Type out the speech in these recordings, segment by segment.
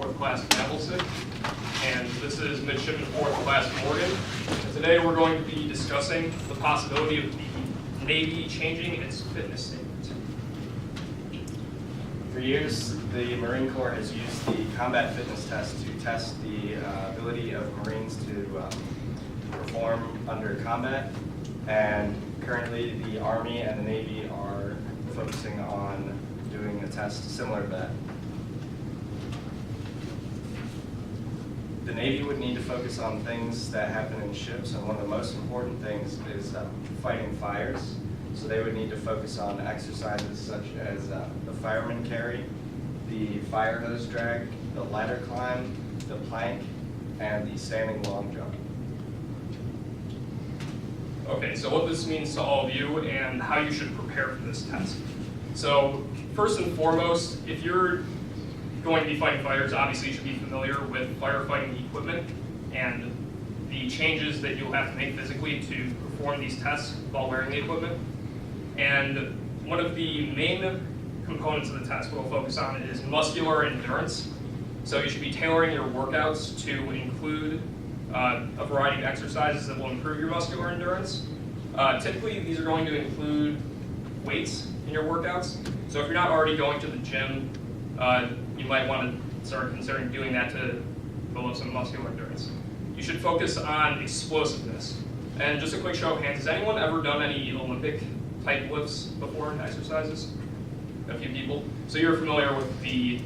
4th Class Appleton, and this is Midshipman 4th Class Morgan. And today we're going to be discussing the possibility of the Navy changing its fitness standards. For years, the Marine Corps has used the combat fitness test to test the ability of Marines to perform under combat, and currently the Army and the Navy are focusing on doing a test similar to that. The Navy would need to focus on things that happen in ships, and one of the most important things is fighting fires. So they would need to focus on exercises such as the fireman carry, the fire hose drag, the ladder climb, the plank, and the standing long jump. Okay, so what this means to all of you and how you should prepare for this test. So first and foremost, if you're going to be fighting fires, obviously you should be familiar with firefighting equipment and the changes that you'll have to make physically to perform these tests while wearing the equipment. And one of the main components of the test we'll focus on is muscular endurance. So you should be tailoring your workouts to include a variety of exercises that will improve your muscular endurance. Typically, these are going to include weights in your workouts. So if you're not already going to the gym, you might want to start considering doing that to build up some muscular endurance. You should focus on explosiveness. And just a quick show of hands, has anyone ever done any Olympic type lifts before, exercises? A few people. So you're familiar with the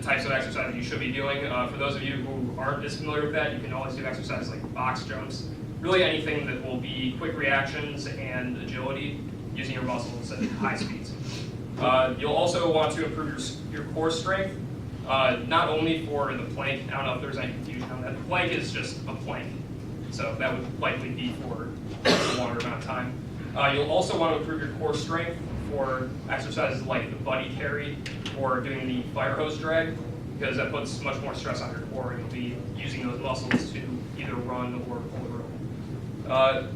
types of exercises you should be doing. For those of you who aren't as familiar with that, you can always do exercises like box jumps. Really anything that will be quick reactions and agility using your muscles at high speeds. You'll also want to improve your core strength, not only for the plank. I don't know if there's any confusion on that. The plank is just a plank, so that would likely be for a longer amount of time. You'll also want to improve your core strength for exercises like the buddy carry or doing the fire hose drag, because that puts much more stress on your core and you'll be using those muscles to either run or pull the rope.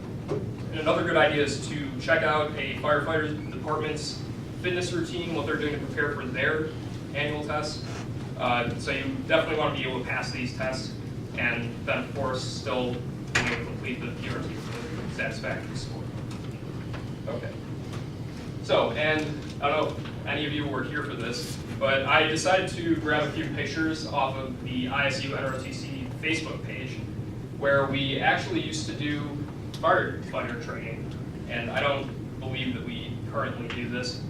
And another good idea is to check out a firefighter department's fitness routine, what they're doing to prepare for their annual tests. So you definitely want to be able to pass these tests, and then of course still being able to complete the PRT with a satisfactory score. Okay. So, and I don't know if any of you were here for this, but I decided to grab a few pictures off of the ISU NROTC Facebook page, where we actually used to do firefighter training, and I don't believe that we currently do this.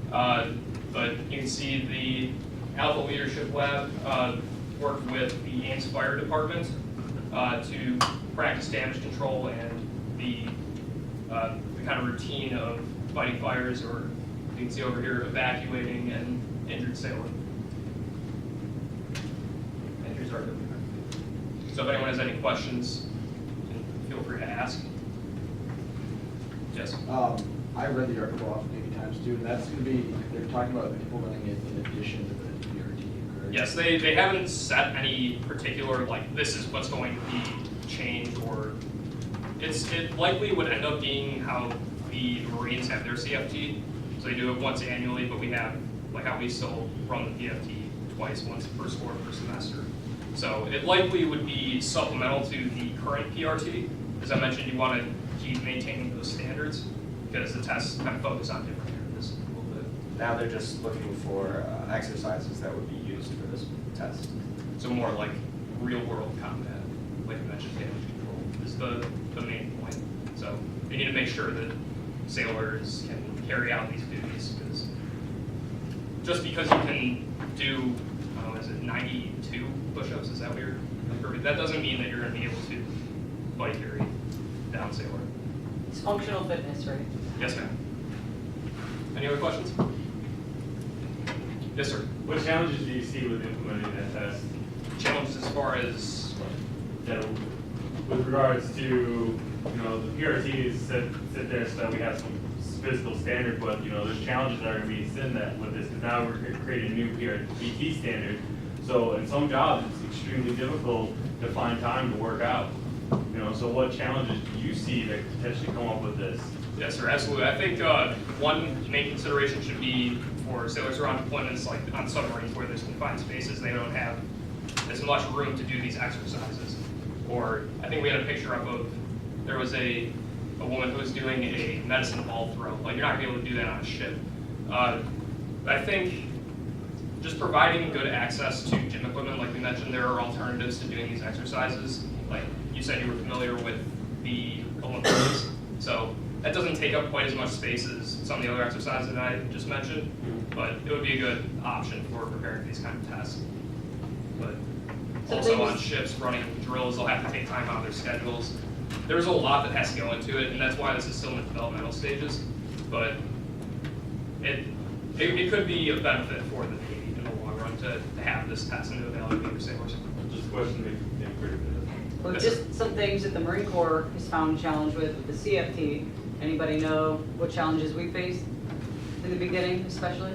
But you can see the Alpha Leadership Lab worked with the Ames Fire Department to practice damage control and the kind of routine of fighting fires, or you can see over here evacuating an injured sailor. Injuries are good. So if anyone has any questions, feel free to ask. Yes? I read the article off many times too, and that's going to be, they're talking about implementing it in addition to the PRT, correct? Yes, they haven't set any particular, like, this is what's going to be changed, or it likely would end up being how the Marines have their CFT. So they do it once annually, but we have, like how we still run the PFT twice, once per score per semester. So it likely would be supplemental to the current PRT. As I mentioned, you want to keep maintaining those standards, because the tests kind of focus on different areas a little bit. Now they're just looking for exercises that would be used for this test. So more like real world combat, like I mentioned, damage control is the main point. So they need to make sure that sailors can carry out these duties, because just because you can do, is it 92 push-ups, is that what you're, that doesn't mean that you're going to be able to buddy carry down sailor. It's functional fitness, right? Yes, ma'am. Any other questions? Yes, sir. What challenges do you see with implementing that test? Challenges as far as? That, with regards to, the PRTs sit there so that we have some physical standard, but, there's challenges that are going to be in that with this, because now we're creating a new PRT standard. So in some jobs, it's extremely difficult to find time to work out. So what challenges do you see that could potentially come up with this? Yes, sir, absolutely. I think one main consideration should be for sailors who are on deployments, like on submarines where there's confined spaces, they don't have as much room to do these exercises. Or I think we had a picture up of, there was a woman who was doing a medicine ball throw. Like, you're not gonna be able to do that on a ship. I think just providing good access to gym equipment, like we mentioned, there are alternatives to doing these exercises. Like you said, you were familiar with the Olympics, so that doesn't take up quite as much space as some of the other exercises that I just mentioned, but it would be a good option for preparing for these kind of tests. But So also on things- ships running drills, they'll have to take time out of their schedules. There's a lot that has to go into it, and that's why this is still in the developmental stages. But it could be a benefit for the Navy in the long run to have this test and to evaluate your sailors. Just a question, maybe pretty good. Well, just some things that the Marine Corps has found a challenge with the CFT. Anybody know what challenges we faced in the beginning, especially?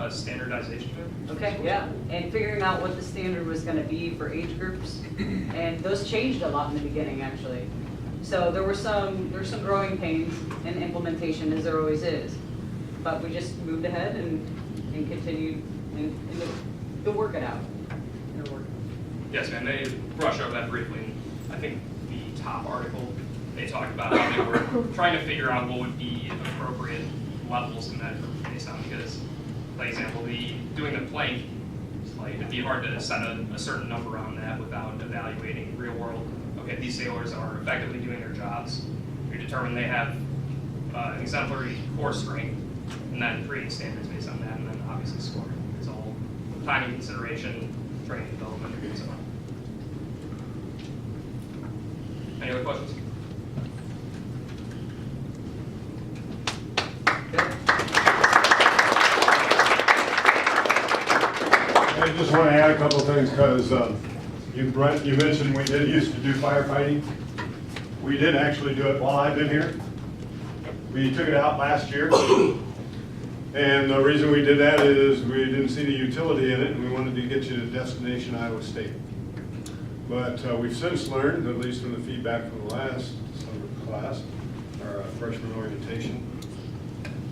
Standardization. Okay, yeah, and figuring out what the standard was gonna be for age groups, and those changed a lot in the beginning, actually. So there were some growing pains in implementation, as there always is, but we just moved ahead and continued and to work it out. It'll work. Yes, ma'am, they brushed over that briefly. And I think the top article, they talked about how they were trying to figure out what would be appropriate levels to measure based on, because, for example, doing the plank, like, it'd be hard to set a certain number on that without evaluating real world. Okay, these sailors are effectively doing their jobs. You determine they have exemplary core strength, and then creating standards based on that, and then obviously scoring. It's all timing consideration, training development, and so on. Any other questions? I just want to add a couple of things, because you mentioned we used to do firefighting. We did actually do it while I've been here. We took it out last year. And the reason we did that is we didn't see the utility in it, and we wanted to get you to destination Iowa State. But we've since learned, at least from the feedback from the last summer class, our freshman orientation,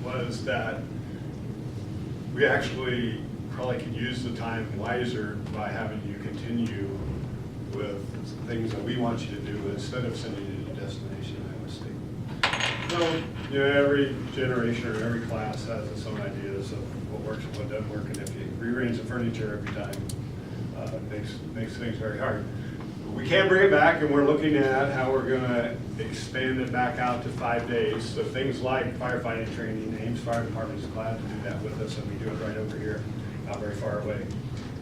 was that we actually probably could use the time wiser by having you continue with things that we want you to do instead of sending you to destination Iowa State. So, you know, every generation or every class has its own ideas of what works and what doesn't work, and if you rearrange the furniture every time, it makes things very hard. But we can bring it back, and we're looking at how we're going to expand it back out to 5 days. So things like firefighting training, Ames Fire Department is glad to do that with us, and we do it right over here, not very far away.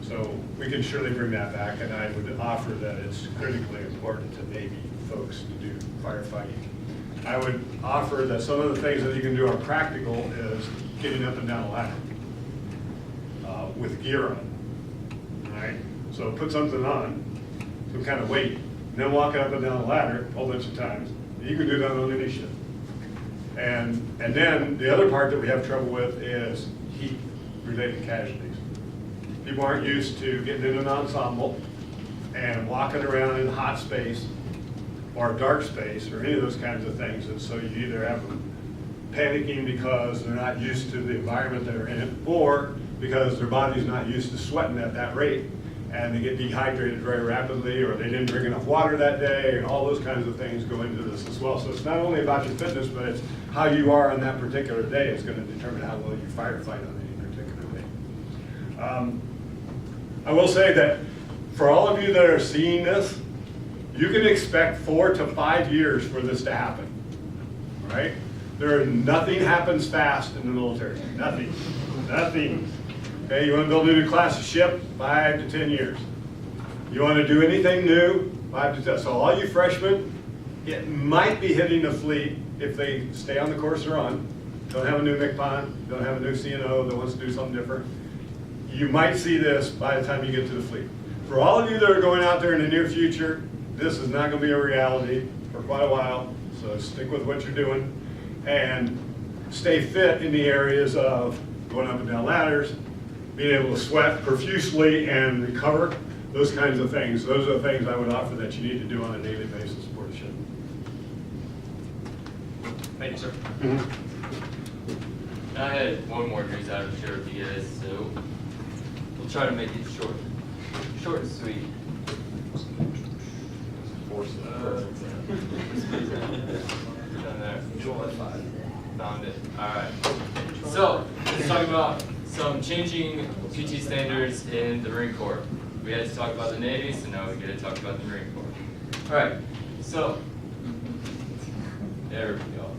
So we can surely bring that back, and I would offer that it's critically important to Navy folks to do firefighting. I would offer that some of the things that you can do are practical is getting up and down a ladder with gear on, all right? So put something on, some kind of weight, and then walk up and down the ladder a whole bunch of times. You can do that on any ship. And then the other part that we have trouble with is heat-related casualties. People aren't used to getting in an ensemble and walking around in hot space or dark space or any of those kinds of things. And so you either have them panicking because they're not used to the environment they're in, or because their body's not used to sweating at that rate, and they get dehydrated very rapidly, or they didn't drink enough water that day, and all those kinds of things go into this as well. So it's not only about your fitness, but it's how you are on that particular day is going to determine how well you firefight on any particular day. I will say that for all of you that are seeing this, you can expect 4 to 5 years for this to happen, right? Nothing happens fast in the military, nothing. Okay, you want to build a new class of ship, 5 to 10 years. You want to do anything new, 5 to 10. So all you freshmen, it might be hitting the fleet if they stay on the course they're on, don't have a new MCPON, don't have a new CNO that wants to do something different. You might see this by the time you get to the fleet. For all of you that are going out there in the near future, this is not going to be a reality for quite a while, so stick with what you're doing and stay fit in the areas of going up and down ladders, being able to sweat profusely and recover, those kinds of things. Those are the things I would offer that you need to do on a daily basis for the ship. Thank you, sir. I had one more news item to share with you guys, so we'll try to make it short short and sweet. Down there. Control F5. Found it. Alright. So, let's talk about some changing PT standards in the Marine Corps. We had to talk about the Navy, so now we get to talk about the Marine Corps. Alright, so, there we go.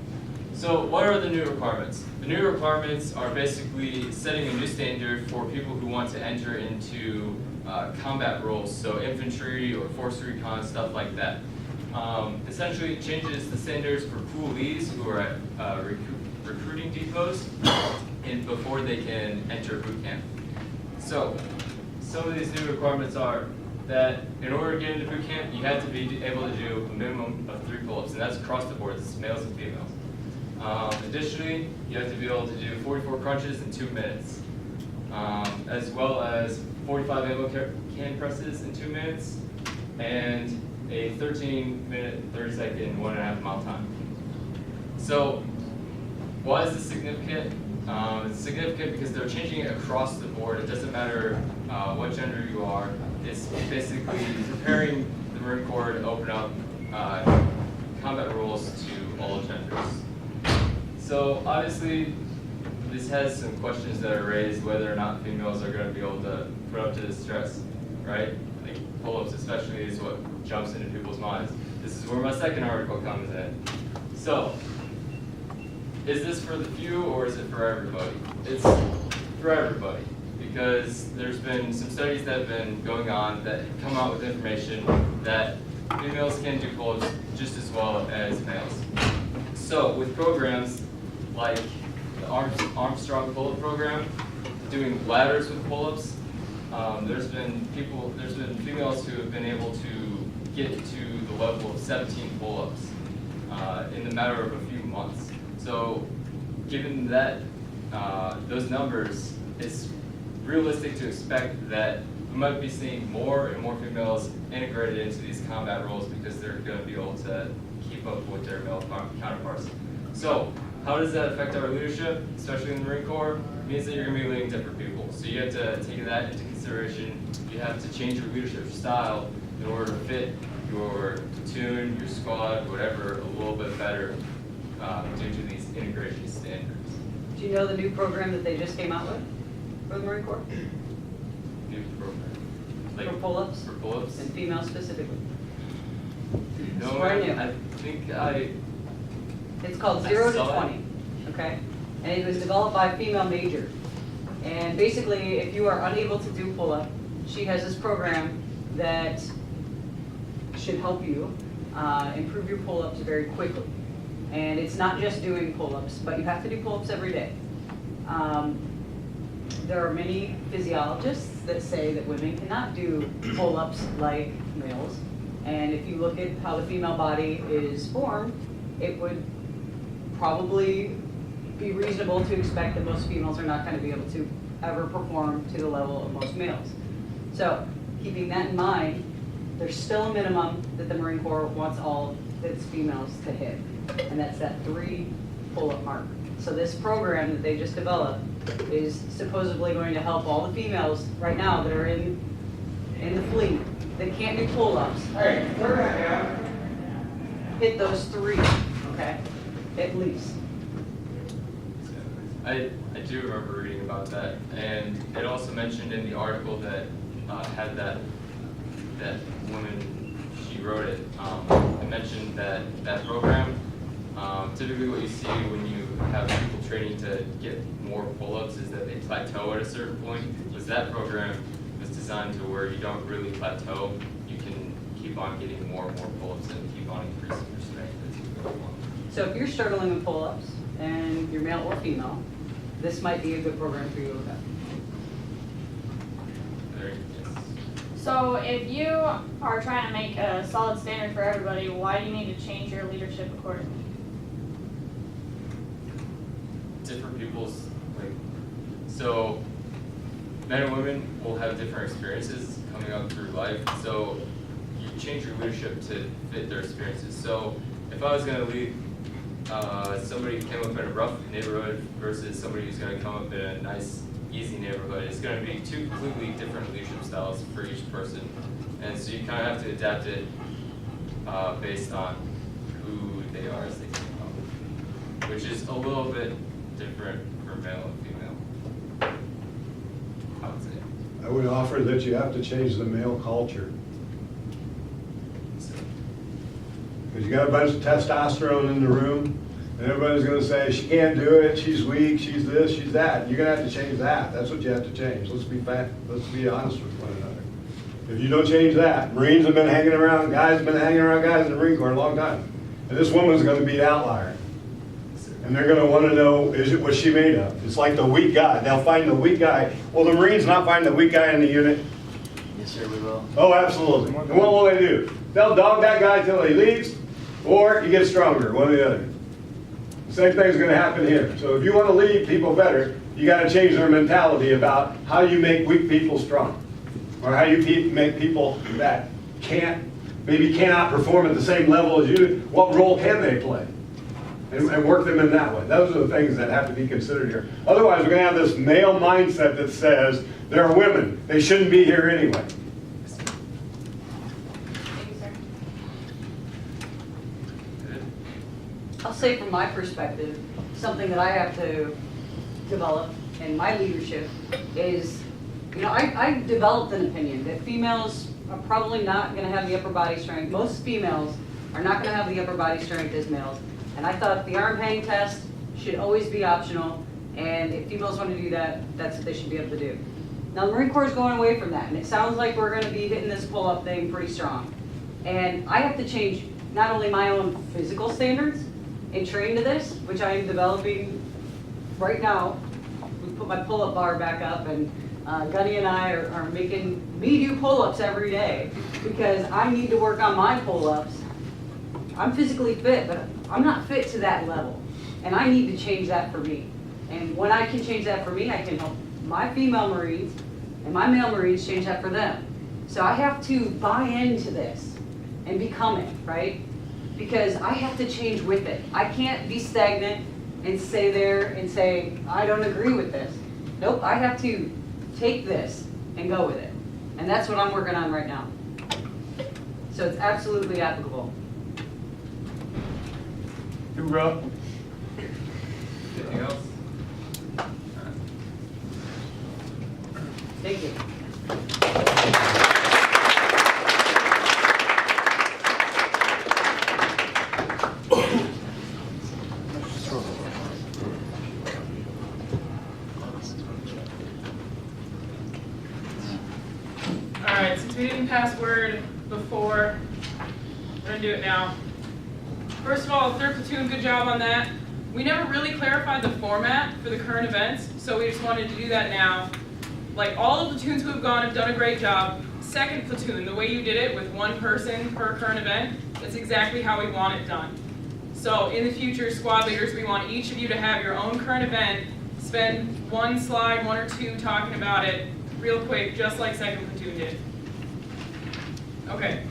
So, what are the new requirements? The new requirements are basically setting a new standard for people who want to enter into combat roles, so infantry or force recon, stuff like that. Essentially, it changes the standards for coolies who are at recruiting depots and before they can enter boot camp. So, some of these new requirements are that in order to get into boot camp, you have to be able to do a minimum of 3 pull-ups, and that's across the board, this is males and females. Additionally, you have to be able to do 44 crunches in 2 minutes, as well as 45 ammo can presses in 2 minutes, and a 13-minute, 30-second, 1.5 mile time. So, why is this significant? It's significant because they're changing it across the board. It doesn't matter what gender you are. It's basically preparing the Marine Corps to open up combat rules to all genders. So obviously, this has some questions that are raised whether or not females are going to be able to put up to this stress, right? Like pull-ups especially is what jumps into people's minds. This is where my second article comes in. So, is this for the few or is it for everybody? It's for everybody because there's been some studies that have been going on that come out with information that females can do pull-ups just as well as males. So with programs like the Armstrong pull-up program, doing ladders with pull-ups, there's been females who have been able to get to the level of 17 pull-ups in the matter of a few months. So given that those numbers, it's realistic to expect that we might be seeing more and more females integrated into these combat roles because they're going to be able to keep up with their male counterparts. So how does that affect our leadership, especially in the Marine Corps? It means that you're going to be leading different people. So you have to take that into consideration. You have to change your leadership style in order to fit your platoon, your squad, whatever, a little bit better due to these integration standards. Do you know the new program that they just came out with for the Marine Corps? New program. For pull-ups? For pull-ups? And females specifically? It's No, brand new. I think It's called I 0 to saw it. 20, okay? And it was developed by a female major. And basically, if you are unable to do pull-up, she has this program that should help you improve your pull-ups very quickly. And it's not just doing pull-ups, but you have to do pull-ups every day. There are many physiologists that say that women cannot do pull-ups like males. And if you look at how the female body is formed, it would probably be reasonable to expect that most females are not going to be able to ever perform to the level of most males. So, keeping that in mind, there's still a minimum that the Marine Corps wants all its females to hit, and that's that 3 pull-up mark. So this program that they just developed is supposedly going to help all the females right now that are in the fleet that can't do pull-ups. Hit those 3, okay, at least. I do remember reading about that, and it also mentioned in the article that had that woman, she wrote it. It mentioned that program. Typically, what you see when you have people training to get more pull-ups is that they plateau at a certain point. Was that program was designed to where you don't really plateau. You can keep on getting more and more pull-ups and keep on increasing your strength as you go along. So if you're struggling with pull-ups and you're male or female, this might be a good program for you to look at. There, yes. So if you are trying to make a solid standard for everybody, why do you need to change your leadership accordingly? Different people's, like, so men and women will have different experiences coming up through life, so you change your leadership to fit their experiences. So if I was going to lead somebody who came up in a rough neighborhood versus somebody who's going to come up in a nice easy neighborhood. It's going to be two completely different leadership styles for each person, and so you kind of have to adapt it based on who they are as they come up, which is a little bit different for male and female, I would say. I would offer that you have to change the male culture. So, Because you got a bunch of testosterone in the room, and everybody's gonna say, she can't do it, she's weak, she's this, she's that. You're gonna have to change that. That's what you have to change. Let's be honest with one another. If you don't change that, Marines have been hanging around, guys have been hanging around guys in the Marine Corps a long time. And this woman's gonna be the outlier. And they're gonna wanna know, what's she made of? It's like the weak guy. They'll find the weak guy. Well, the Marines not find the weak guy in the unit. Yes, sir, we will. Oh, absolutely. And what will they do? They'll dog that guy till he leaves, or he gets stronger, one or the other. The same thing's gonna happen here. So if you wanna lead people better, you gotta change their mentality about how you make weak people strong. Or how you make people that maybe cannot perform at the same level as you, what role can they play? And work them in that way. Those are the things that have to be considered here. Otherwise, we're gonna have this male mindset that says, they're women, they shouldn't be here anyway. Thank you, sir. good. I'll say from my perspective, something that I have to develop in my leadership is, I developed an opinion that females are probably not gonna have the upper body strength. Most females are not gonna have the upper body strength as males. And I thought the arm hang test should always be optional, and if females want to do that, that's what they should be able to do. Now, the Marine Corps is going away from that, and it sounds like we're going to be hitting this pull-up thing pretty strong. And I have to change not only my own physical standards and train to this, which I am developing right now. We put my pull-up bar back up, and Gunny and I are making me do pull-ups every day because I need to work on my pull-ups. I'm physically fit, but I'm not fit to that level, and I need to change that for me. And when I can change that for me, I can help my female Marines and my male Marines change that for them. So I have to buy into this and become it, right? Because I have to change with it. I can't be stagnant and stay there and say, I don't agree with this. Nope, I have to take this and go with it. And that's what I'm working on right now. So it's absolutely applicable. Hoorah. Anything else? Thank you. Alright, since we didn't pass word before, we're gonna do it now. First of all, 3rd platoon, good job on that. We never really clarified the format for the current events, so we just wanted to do that now. Like, all the platoons who have gone have done a great job. 2nd platoon, the way you did it with one person per current event, that's exactly how we want it done. So in the future, squad leaders, we want each of you to have your own current event, spend one slide, 1 or 2 talking about it real quick, just like 2nd platoon did. Okay.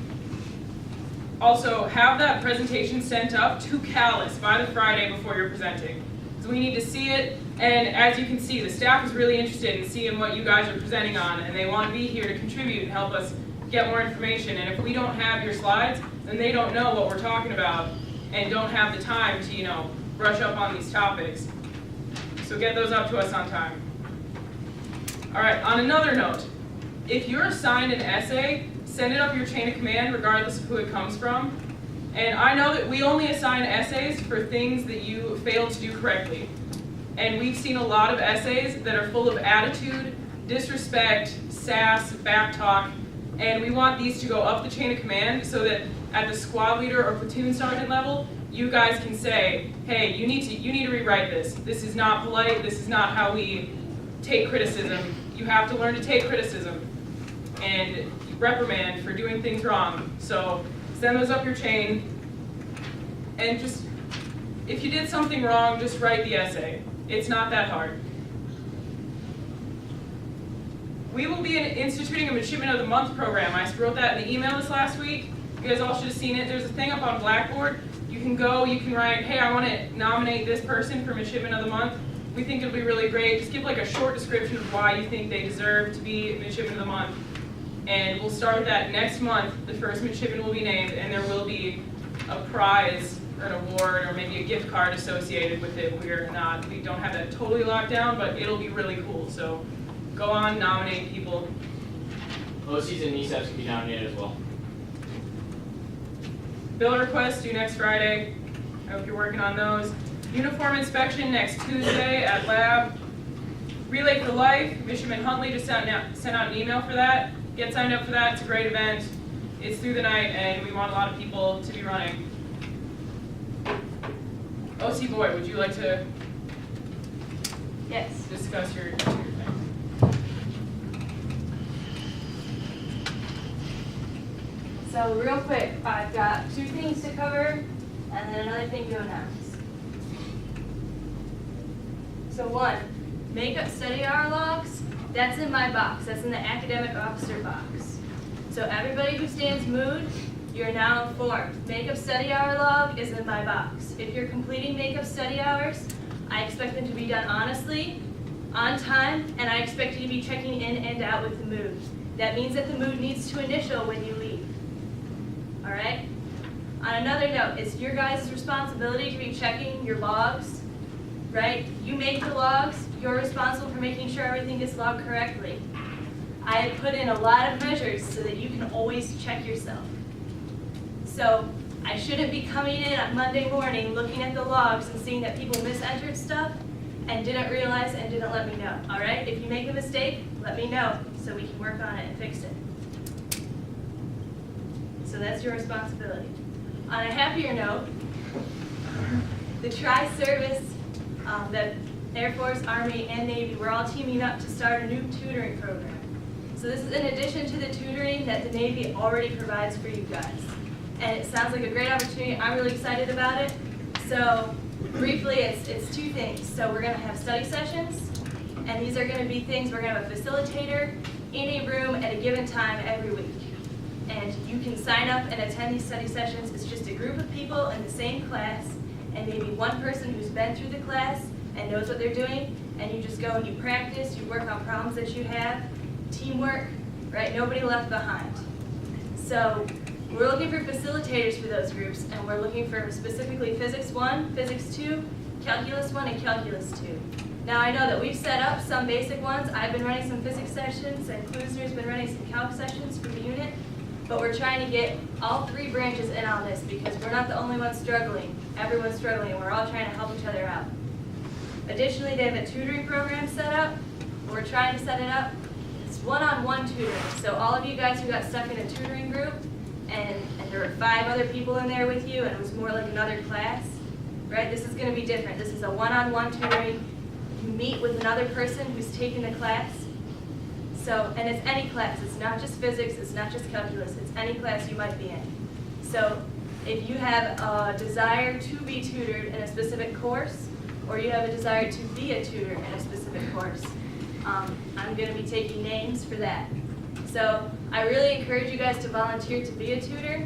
Also, have that presentation sent up to Callis by the Friday before you're presenting. So we need to see it, and as you can see, the staff is really interested in seeing what you guys are presenting on, and they want to be here to contribute and help us get more information. And if we don't have your slides, then they don't know what we're talking about and don't have the time to, brush up on these topics. So get those up to us on time. All right, on another note, if you're assigned an essay, send it up your chain of command regardless of who it comes from. And I know that we only assign essays for things that you failed to do correctly. And we've seen a lot of essays that are full of attitude, disrespect, sass, backtalk, and we want these to go up the chain of command so that at the squad leader or platoon sergeant level, you guys can say, hey, you need to rewrite this. This is not polite, this is not how we take criticism. You have to learn to take criticism and reprimand for doing things wrong. So send those up your chain, and just, if you did something wrong, just write the essay. It's not that hard. We will be instituting a Midshipman of the Month program. I wrote that in the email this last week. You guys all should have seen it. There's a thing up on Blackboard. You can go, you can write, hey, I want to nominate this person for Midshipman of the Month, We think it'll be really great. Just give like a short description of why you think they deserve to be Midshipman of the Month. And we'll start with that next month. The first midshipman will be named, and there will be a prize or an award or maybe a gift card associated with it. We don't have that totally locked down, but it'll be really cool. So go on, nominate people. OCs and NESAPs can be nominated as well. Bill requests due next Friday. I hope you're working on those. Uniform inspection next Tuesday at lab. Relay for Life, Midshipman Huntley just sent out an email for that. Get signed up for that. It's a great event. It's through the night, and we want a lot of people to be running. OC Boyd, would you like to Yes. discuss your thing? So real quick, I've got 2 things to cover and then another thing to announce. So 1, makeup study hour logs, that's in my box. That's in the academic officer box. So everybody who stands mood, you're now informed. Makeup study hour log is in my box. If you're completing makeup study hours, I expect them to be done honestly, on time, and I expect you to be checking in and out with the mood. That means that the mood needs to initial when you leave. All right? On another note, it's your guys' responsibility to be checking your logs, right? You make the logs, you're responsible for making sure everything gets logged correctly. I have put in a lot of measures so that you can always check yourself. So I shouldn't be coming in on Monday morning looking at the logs and seeing that people misentered stuff and didn't realize and didn't let me know, all right? If you make a mistake, let me know so we can work on it and fix it. So that's your responsibility. On a happier note, the tri-service, the Air Force, Army, and Navy, we're all teaming up to start a new tutoring program. So this is in addition to the tutoring that the Navy already provides for you guys. And it sounds like a great opportunity. I'm really excited about it. So briefly, it's 2 things. So we're going to have study sessions, and these are going to be things, we're going to have a facilitator in a room at a given time every week. And you can sign up and attend these study sessions. It's just a group of people in the same class, and maybe one person who's been through the class and knows what they're doing, and you just go and you practice, you work on problems that you have, teamwork, right? Nobody left behind. So we're looking for facilitators for those groups, and we're looking for specifically Physics 1, Physics 2, Calculus 1, and Calculus 2. Now I know that we've set up some basic ones. I've been running some physics sessions, and Klusner's been running some calc sessions for the unit, but we're trying to get all 3 branches in on this because we're not the only ones struggling. Everyone's struggling, and we're all trying to help each other out. Additionally, they have a tutoring program set up. We're trying to set it up. It's one-on-one tutoring. So all of you guys who got stuck in a tutoring group, and there were 5 other people in there with you, and it was more like another class, right? This is going to be different. This is a one-on-one tutoring. You meet with another person who's taking the class. So, and it's any class. It's not just physics. It's not just calculus. It's any class you might be in. So if you have a desire to be tutored in a specific course, or you have a desire to be a tutor in a specific course, I'm going to be taking names for that. So I really encourage you guys to volunteer to be a tutor.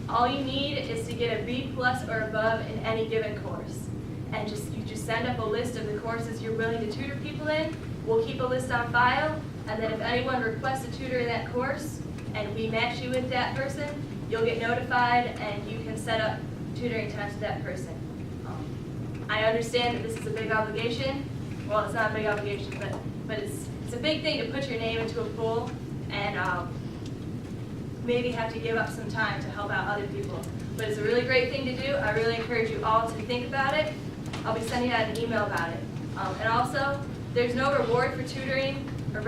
All you need is to get a B+ or above in any given course. And you just send up a list of the courses you're willing to tutor people in. We'll keep a list on file, and then if anyone requests a tutor in that course, and we match you with that person, you'll get notified and you can set up tutoring times with that person. I understand that this is a big obligation. Well, it's not a big obligation, but it's a big thing to put your name into a pool and maybe have to give up some time to help out other people. But it's a really great thing to do. I really encourage you all to think about it. I'll be sending out an email about it. And also, there's no reward for tutoring or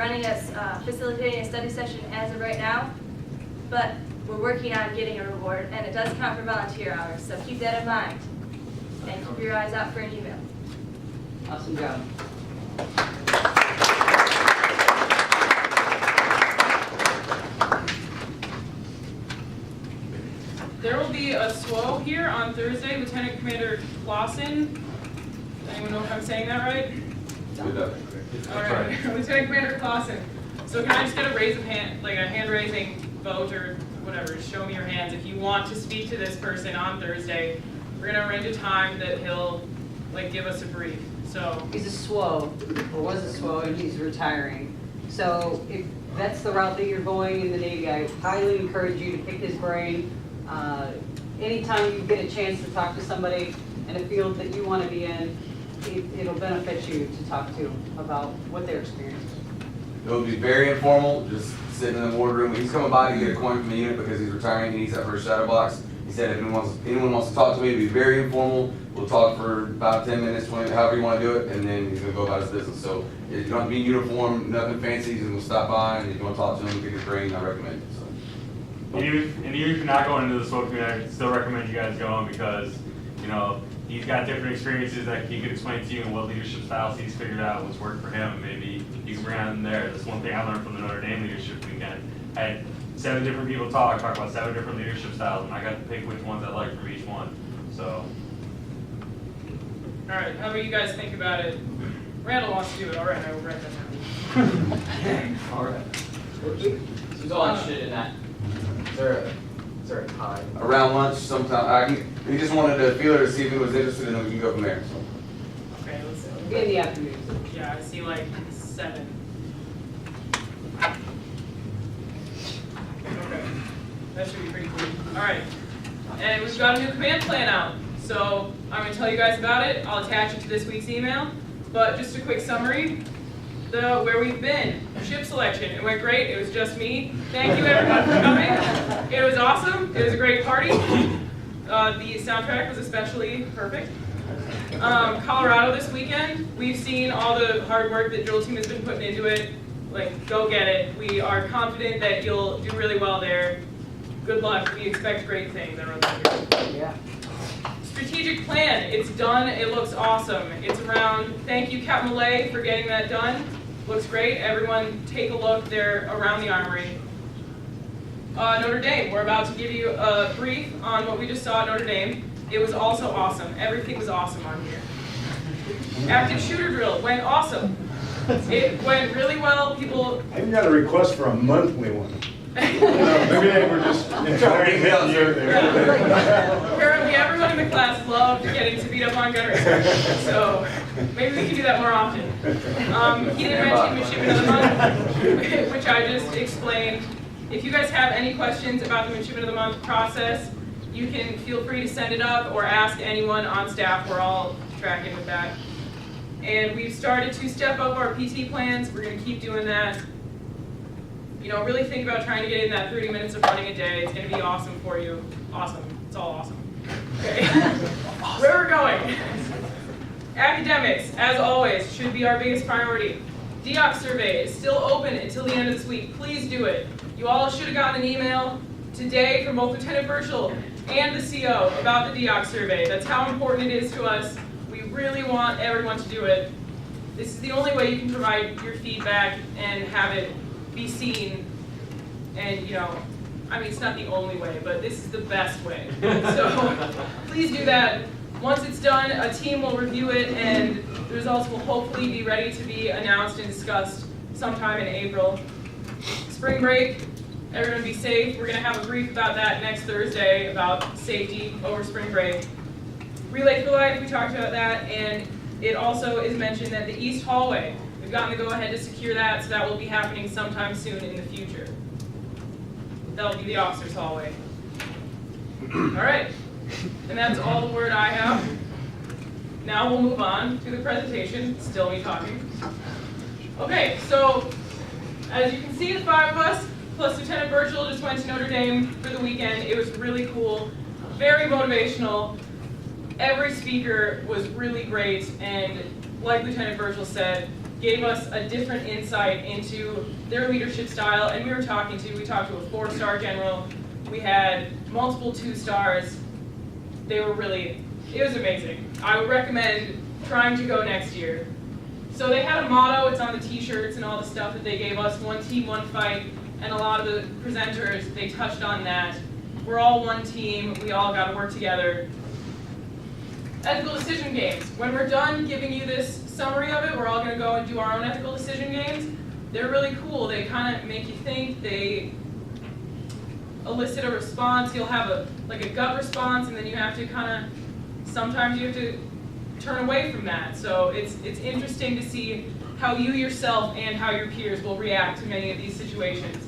facilitating a study session as of right now, but we're working on getting a reward, and it does count for volunteer hours, so keep that in mind. And keep your eyes out for an email. Awesome job. There will be a SWO here on Thursday, Lieutenant Commander Clausen. Does anyone know if I'm saying that right? All right, Lieutenant Commander Clausen. So can I just get a raise of hand, like a hand raising vote or whatever, show me your hands if you want to speak to this person on Thursday. We're gonna arrange a time that he'll give us a brief. So, He's a SWO, or was a SWO, and he's retiring. So if that's the route that you're going in the Navy, I highly encourage you to pick his brain. Anytime you get a chance to talk to somebody in a field that you want to be in, it'll benefit you to talk to about what their experience is. It'll be very informal, just sitting in the wardroom. He's coming by to get a coin from the unit because he's retiring. He needs that first shadow box. He said if anyone wants to talk to me, it'll be very informal. We'll talk for about 10 minutes, 20, however you want to do it, and then he's gonna go about his business. So you don't have to be in uniform, nothing fancy. He's gonna stop by, and if you want to talk to him, pick his brain, I recommend it. So. And even if you're not going into the SWO community, I still recommend you guys going because, you know, he's got different experiences that he could explain to you and what leadership styles he's figured out, what's worked for him. Maybe you can bring on there. That's one thing I learned from the Notre Dame leadership weekend. I had 7 different people talk about 7 different leadership styles, and I got to pick which ones I liked from each one. So. all right, how about you guys think about it? Randall wants to do it, all right, I will write that down. All right. Who's all interested in that? Is there a time? Around lunch sometime. He just wanted to feel it to see if he was interested, and then we can go from there. So. Okay, let's see. In the afternoon. Yeah, I see like 7. Okay, that should be pretty cool. All right, and we've got a new command plan out. So I'm gonna tell you guys about it. I'll attach it to this week's email. But just a quick summary, where we've been. Ship selection, it went great. It was just me. Thank you everyone for coming. It was awesome. It was a great party. The soundtrack was especially perfect. Colorado this weekend, we've seen all the hard work that drill team has been putting into it. Like, go get it. We are confident that you'll do really well there. Good luck. We expect great things. I wrote that here. Yeah. Strategic plan, it's done, it looks awesome. It's around, thank you Captain Millay for getting that done. Looks great, everyone take a look, they're around the armory. Notre Dame, we're about to give you a brief on what we just saw at Notre Dame. It was also awesome, everything was awesome on here. Active shooter drill, went awesome. It went really well, people. I even got a request for a monthly one. Maybe they were just enjoying hitting you there. Apparently everyone in the class loved getting to beat up on gunnery. So maybe we can do that more often. He didn't mention Midshipman of the Month, which I just explained. If you guys have any questions about the Midshipman of the Month process, you can feel free to send it up or ask anyone on staff. We're all tracking with that. And we've started to step up our PT plans. We're going to keep doing that. You know, really think about trying to get in that 30 minutes of running a day. It's going to be awesome for you. Awesome. It's all awesome. Okay. Where we're going. Academics, as always, should be our biggest priority. DEOC survey is still open until the end of this week. Please do it. You all should have gotten an email today from both Lieutenant Burchell and the CO about the DEOC survey. That's how important it is to us. We really want everyone to do it. This is the only way you can provide your feedback and have it be seen, and you know, I mean, it's not the only way, but this is the best way. So please do that. Once it's done, a team will review it, and the results will hopefully be ready to be announced and discussed sometime in April. Spring break, everyone be safe. We're gonna have a brief about that next Thursday about safety over spring break. Relay for Life, we talked about that, and it also is mentioned that the East Hallway, we've gotten the go-ahead to secure that, so that will be happening sometime soon in the future. That'll be the officers' hallway. All right, and that's all the word I have. Now we'll move on to the presentation, still me talking. Okay, so as you can see, the 5 of us, plus Lieutenant Burchell, just went to Notre Dame for the weekend. It was really cool, very motivational. Every speaker was really great, and like Lieutenant Burchell said, gave us a different insight into their leadership style. And we talked to a 4-star general. We had multiple 2-stars. They were really, it was amazing. I would recommend trying to go next year. So they had a motto, it's on the t-shirts and all the stuff that they gave us, 1 team, 1 fight, and a lot of the presenters, they touched on that. We're all one team, we all got to work together. Ethical decision games. When we're done giving you this summary of it, we're all going to go and do our own ethical decision games. They're really cool. They kind of make you think. They elicit a response. You'll have a gut response, and then you have to sometimes you have to turn away from that. So it's interesting to see how you yourself and how your peers will react to many of these situations.